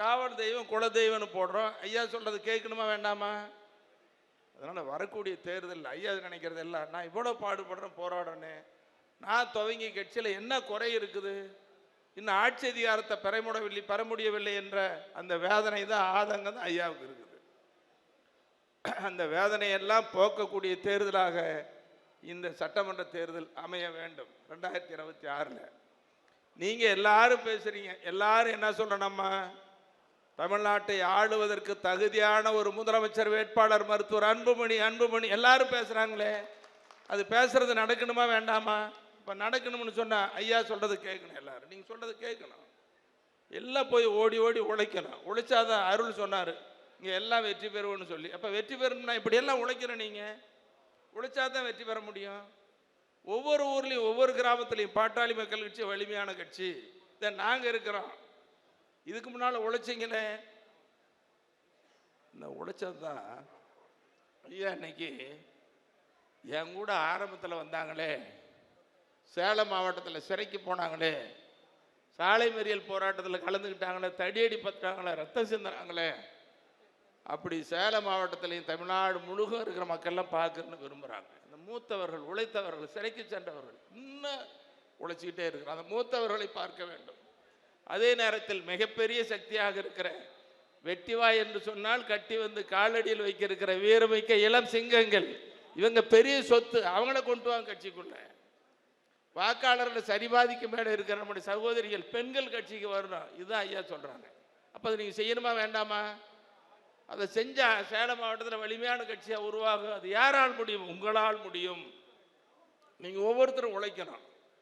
காவல் தெய்வம் குல தெய்வம்னு போடுறோம். ஐயா சொல்றது கேட்கணுமா வேண்டாமா? அதனால வரக்கூடிய தேர்தல் ஐயா நினைக்கிறது எல்லாம் நான் இவ்வளோ பாடுபடுறேன் போராடுறேன்னு. நான் துவங்கி கட்சியில் என்ன குறை இருக்குது, இன்னும் ஆட்சி அதிகாரத்தை பெற முடியவில்லை என்ற அந்த வேதனை தான் ஆதங்கம் தான் ஐயாவுக்கு இருக்குது. அந்த வேதனையெல்லாம் போக்கக்கூடிய தேர்தலாக இந்த சட்டமன்ற தேர்தல் அமைய வேண்டும் 2026. நீங்கள் எல்லாரும் பேசுகிறீங்க, எல்லாரும் என்ன சொல்கிறோம், நம்ம தமிழ்நாட்டை ஆளுவதற்கு தகுதியான ஒரு முதலமைச்சர் வேட்பாளர் மருத்துவர் அன்புமணி எல்லாரும் பேசுகிறாங்களே, அது பேசுறது நடக்கணுமா வேண்டாமா? இப்போ நடக்கணும்னு சொன்னால் ஐயா சொல்கிறது கேட்கணும், எல்லாரும் நீங்கள் சொல்கிறது கேட்கணும், எல்லாம் போய் ஓடி ஓடி உழைக்கணும். உழைச்சாதான் அருள் சொன்னார் இங்கே எல்லாம் வெற்றி பெறுவோன்னு சொல்லி. அப்போ வெற்றி பெறணும்னா இப்படியெல்லாம் உழைக்கணும், நீங்கள் உழைச்சாதான் வெற்றி பெற முடியும். ஒவ்வொரு ஊர்லேயும் ஒவ்வொரு கிராமத்துலையும் பாட்டாளி மக்கள் கட்சி வலிமையான கட்சி, இதை நாங்கள் இருக்கிறோம். இதுக்கு முன்னால் உழைச்சிங்களே, இந்த உழைச்சது தான் ஐயா இன்னைக்கு என் கூட ஆரம்பத்தில் வந்தாங்களே, சேலம் மாவட்டத்தில் சிறைக்கு போனாங்களே, சாலை மறியல் போராட்டத்தில் கலந்துக்கிட்டாங்களே, தடியடி பற்றாங்களே, ரத்தம் சிந்தினாங்களே, அப்படி சேலம் மாவட்டத்திலையும் தமிழ்நாடு முழுக்க இருக்கிற மக்கள்லாம் பார்க்கணுன்னு விரும்புகிறாங்க. இந்த மூத்தவர்கள், உழைத்தவர்கள், சிறைக்கு சென்றவர்கள் இன்னும் உழைச்சிக்கிட்டே இருக்கிறாங்க. அந்த மூத்தவர்களை பார்க்க வேண்டும். அதே நேரத்தில் மிகப்பெரிய சக்தியாக இருக்கிற வெட்டிவாய் என்று சொன்னால் கட்டி வந்து காலடியில் வைக்க இருக்கிற வீரமிக்க இளம் சிங்கங்கள், இவங்க பெரிய சொத்து, அவங்கள கொண்டு வாங்க கட்சிக்குள்ள. வாக்காளர்கள் சரிபாதிக்கு மேலே இருக்கிற நம்முடைய சகோதரிகள் பெண்கள் கட்சிக்கு வரணும், இதுதான் ஐயா சொல்கிறாங்க. அப்போ அதை நீங்கள் செய்யணுமா வேண்டாமா? அதை செஞ்சால் சேலம் மாவட்டத்தில் வலிமையான கட்சியாக உருவாகும். அது யாரால் முடியும்? உங்களால் முடியும். நீங்கள் ஒவ்வொருத்தரும் உழைக்கணும்.